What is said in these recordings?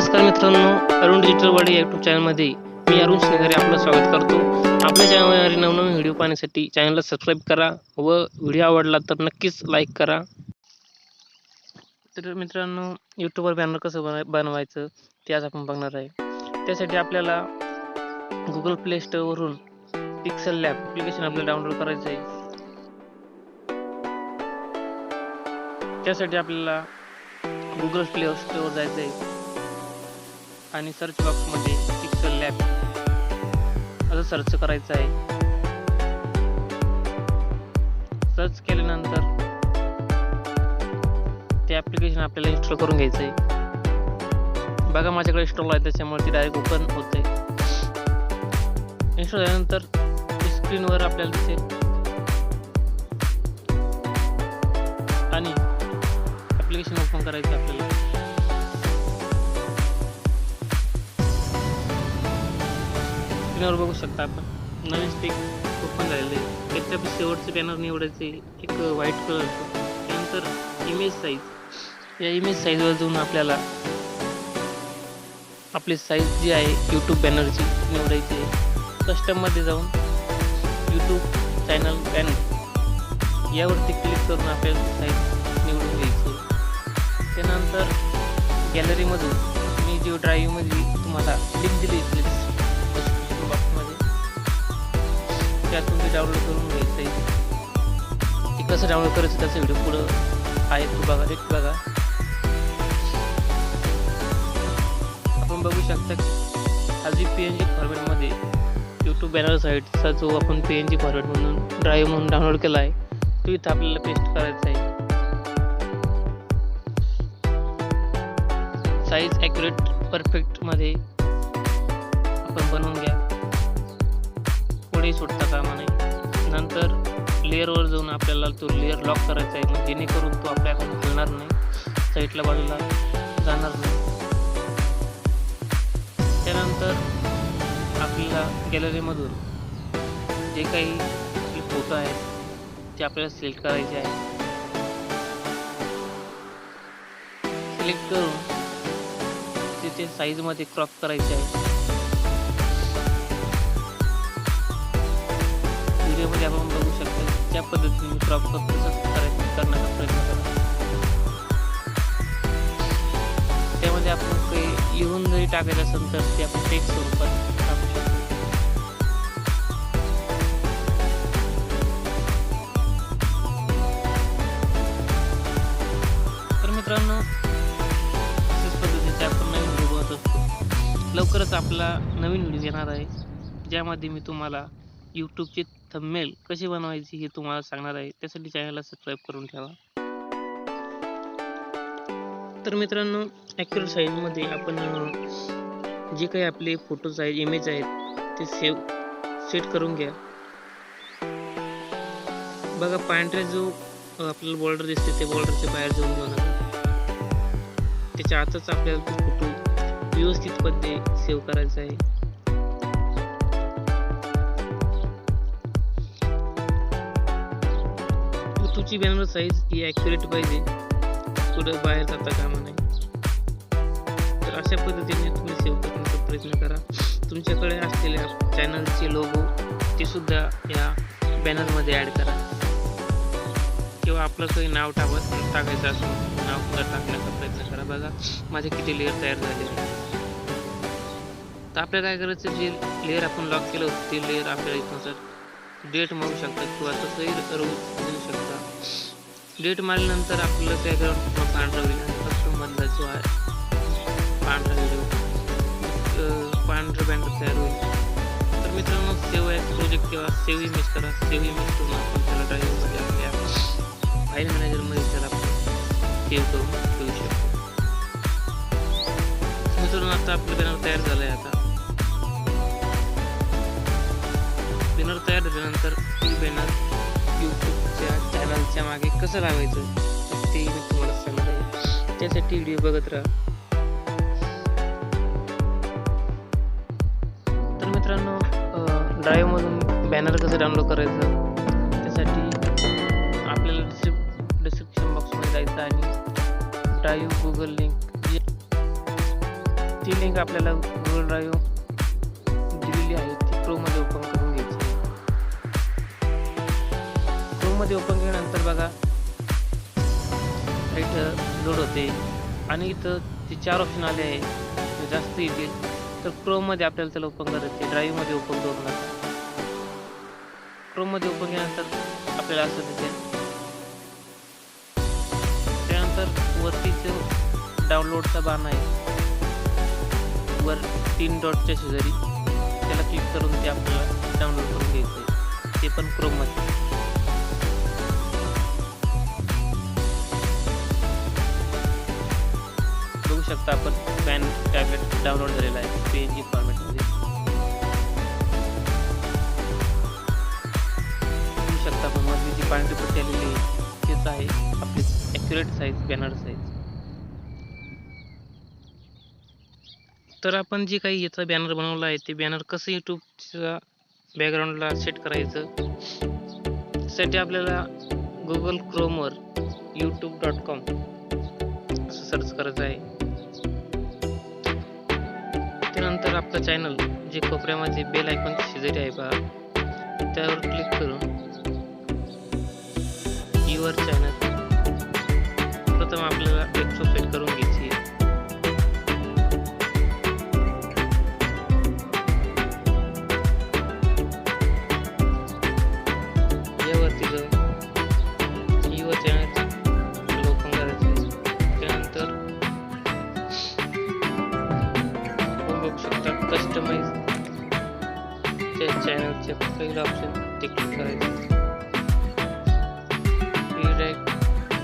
नमस्कार मित्रांनो, अरुण डिजिटल या यूट्यूब चॅनलमध्ये मी अरुण आपलं स्वागत करतो। आपल्या चॅनलवर नवनवीन व्हिडिओ पाहण्यासाठी चॅनलला सबस्क्राईब करा व व्हिडिओ आवडला तर नक्कीच लाईक करा। तर मित्रांनो, यूट्यूबवर बॅनर कसं बनवायचं ते आज आपण बघणार आहे। त्यासाठी आपल्याला गुगल प्ले स्टोर वरून पिक्सेलॅब ॲप्लिकेशन आपल्याला डाउनलोड करायचं आहे। त्यासाठी आपल्याला गुगल प्ले स्टोर जायचं आहे आणि सर्च बॉक्स मध्ये पिक्सेलॅब असं सर्च करायचं आहे। सर्च केल्यानंतर ते ॲप्लिकेशन आपल्याला इन्स्टॉल करून घ्यायचं आहे। बघा माझ्याकडे इन्स्टॉल आहे, त्याच्यामुळे ती डायरेक्ट ओपन होते। इन्स्टॉल झाल्यानंतर स्क्रीनवर आपल्याला दिसेल आणि ॲप्लिकेशन ओपन करायचं आपल्याला। स्क्रीनवर बघू शकता आपण नवीन स्टिक ओपन झालेलं आहे। त्याच्या शेवटचं बॅनर निवडायचे एक व्हाईट कलरचं। त्यानंतर इमेज साईज, या इमेज साईजवर जाऊन आपल्याला आपली साईज जी आहे यूट्यूब बॅनरची निवडायची आहे। कस्टममध्ये जाऊन यूट्यूब चॅनल बॅनर यावरती क्लिक करून आपल्याला साईज निवडून घ्यायची आहे। त्यानंतर गॅलरीमधून मी जो ड्राईव्हमध्ये तुम्हाला लिंक दिली डिस्क्रिप्शन बॉक्समध्ये, त्यातून ते डाउनलोड करून घ्यायचं आहे। ते कसं डाउनलोड करायचं त्याचा व्हिडिओ पुढं आहे, तो बघा, एक बघा। आपण बघू शकता की हा जी PNG फॉर्मॅटमध्ये यूट्यूब बॅनर साईटचा जो आपण PNG फॉर्मॅट म्हणून ड्राईव्ह म्हणून डाउनलोड केला आहे तो इथं आपल्याला पेस्ट करायचा आहे। साईज ॲक्युरेट परफेक्ट मध्ये आपण बनवून घ्या, पुढे सुटता कामा नये। नंतर लेअरवर जाऊन आपल्याला तो लेअर लॉक करायचा आहे, म्हणजे जेणेकरून तो आपल्याकडून हलणार नाही, साईडला बाजूला जाणार नाही। त्यानंतर आपल्याला गॅलरीमधून जे काही आपले फोटो आहेत ते आपल्याला सिलेक्ट करायचे आहे। सिलेक्ट करून तिथे साईज मध्ये क्रॉप करायचे आहे। व्हिडिओमध्ये आपण बघू शकतो त्या पद्धतीने मी क्रॉप करण्याचा प्रयत्न करा। त्यामध्ये आपण काही लिहून जरी टाकायचं असेल तर ते आपण टेक्स्ट स्वरूपात टाकू शकतो। तर मित्रांनो, अशाच पद्धतीचे आपण नवीन व्हिडिओ बनवत असतो। लवकरच आपला नवीन व्हिडिओ येणार आहे, ज्यामध्ये मी तुम्हाला यूट्यूबचे थंबनेल कशी बनवायची हे तुम्हाला सांगणार आहे। त्यासाठी चॅनलला सबस्क्राईब करून ठेवा। तर मित्रांनो, ॲक्युरेट साईजमध्ये आपण जे काही आपले फोटोज आहेत, इमेज आहेत ते सेट करून घ्या। बघा, पांढरे जो आपल्याला बॉर्डर दिसते ते बॉर्डरच्या बाहेर जाऊन घेऊ नका, त्याच्या आतच आपल्याला तो फोटो व्यवस्थितपणे सेव्ह करायचा आहे। तुमची बॅनर साईज ही ॲक्युरेट पाहिजे, पुढे बाहेर जाता कामा नाही। तर अशा पद्धतीने तुम्ही सेव्ह करण्याचा प्रयत्न करा। तुमच्याकडे असलेल्या चॅनलचे लोगो ते सुद्धा या बॅनरमध्ये ॲड करा, किंवा आपलं काही नाव टाकायचं असेल नाव सुद्धा टाकण्याचा प्रयत्न करा। बघा माझे किती लेअर तयार झाले आहेत। तर आपल्याला काय करायचं, जे लेअर आपण लॉक केलं होतं ते लेअर आपल्याला इथं डेट मारू शकता किंवा तसंही देऊ शकता। डेट मारल्यानंतर आपल्याला बॅकग्राऊंड पांढरा होईल आणि कस्टममधला जो आहे पांढरा व्हिडिओ पांढरा बॅनर तयार होईल। तर मित्रांनो, सेव्ह ॲज प्रोजेक्ट किंवा सेव्ह इमेज करा। सेव्ह इमेज करून आपण त्याला ड्राईव्हमध्ये आपल्या फाईल मॅनेजरमध्ये त्याला आपण सेव्ह करून ठेवू शकतो। मित्रांनो, आता आपलं बॅनर तयार झालं आहे। आता बॅनर तयार झाल्यानंतर ही बॅनर यूट्यूबच्या चॅनलच्या मागे कसं लावायचं ते मी तुम्हाला सांगणार आहे, त्यासाठी व्हिडिओ बघत राहा। तर मित्रांनो, ड्राईव्हमधून बॅनर कसं डाउनलोड करायचं त्यासाठी आपल्याला डिस्क्रिप्शन बॉक्समध्ये जायचं आणि ड्राईव्ह गुगल लिंक ती लिंक आपल्याला गुगल ड्राईव्ह दिलेली आहे, ती क्रोममध्ये ओपन करून घ्यायची. क्रोममध्ये ओपन केल्यानंतर बघा इथं लोड होते आणि इथं ते 4 ऑप्शन आले आहे. जास्त येतील तर क्रोममध्ये आपल्याला त्याला ओपन करायचे, ड्राईव्हमध्ये ओपन करू नका. क्रोममध्ये ओपन केल्यानंतर आपल्याला असं दिसेल. त्यानंतर वरतीच डाउनलोडचा बाण आहे, वर 3 डॉटच्या शेजारी त्याला क्लिक करून ते आपल्याला डाउनलोड करून घ्यायचं आहे, ते पण क्रोममध्ये. बघू शकता आपण पॅन टॅबलेट डाउनलोड झालेला आहे PNG फॉर्मॅटमध्ये. बघू शकता आपण मध्ये जी पांढरी पट्टी आलेली आहे तेच आहे आपली ॲक्युरेट साईज, बॅनर साईज. तर आपण जे काही याचा बॅनर बनवला आहे ते बॅनर कसं यूट्यूबच्या बॅकग्राऊंडला सेट करायचं, त्यासाठी आपल्याला गुगल क्रोमवर youtube.com असं सर्च करायचं आहे. त्यानंतर आपलं चॅनल जे कोपऱ्यामध्ये बेल आयकॉनच्या शेजारी आहे पहा, त्यावर क्लिक करून युअर चॅनल प्रथम आपल्याला डेस्कटॉप सेट करून घ्यायची आहे. यावरती जाऊन युअर चॅनल ओपन करायचं आहे. त्यानंतर बघू शकता कस्टमाइज चॅनलचे पहिलं ऑप्शन ते क्लिक करायचं.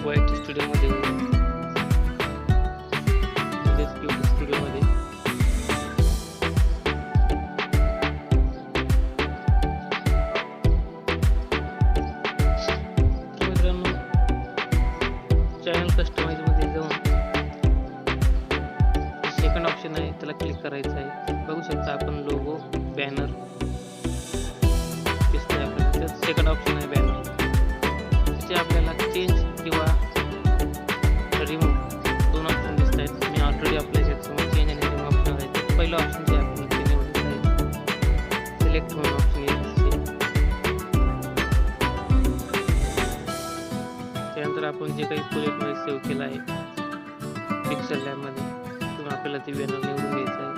वाईट स्टुडिओमध्ये स्टुडिओमध्ये मित्रांनो चॅनल कस्टमाइज मध्ये जाऊन सेकंड ऑप्शन आहे त्याला क्लिक करायचं आहे. बघू शकता आपण लोगो, बॅनर दिसतंय आपल्याला. सेकंड ऑप्शन आहे बॅनर, त्याचे आपल्याला चेंज किंवा रिमूव्ह 2 ऑप्शन दिसत आहेत. मी ऑलरेडी अप्लाय केलं, चेंज आणि रिमूव्ह ऑप्शन आहे. पहिलं ऑप्शन जे आपण ते निवडत आहे, सिलेक्ट म्हणून ऑप्शन येते. त्यानंतर आपण जे काही प्रोजेक्टमध्ये सेव्ह केलं आहे पिक्सेललॅबमध्ये, किंवा आपल्याला ते बॅनर निवडून घ्यायचं आहे.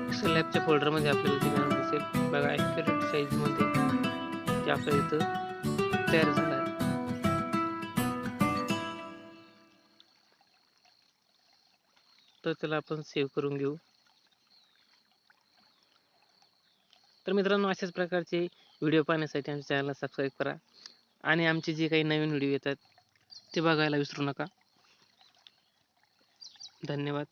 पिक्सेललॅबच्या फोल्डरमध्ये आपल्याला ते बॅनर दिसेल बघा, ॲक्युरेट साईजमध्ये ते आपल्या इथं तयार झालं आहे. तर त्याला आपण सेव्ह करून घेऊ. तर मित्रांनो अशाच प्रकारचे व्हिडिओ पाहण्यासाठी आमच्या चॅनलला सबस्क्राईब करा आणि आमचे जे काही नवीन व्हिडिओ येतात ते बघायला विसरू नका. धन्यवाद.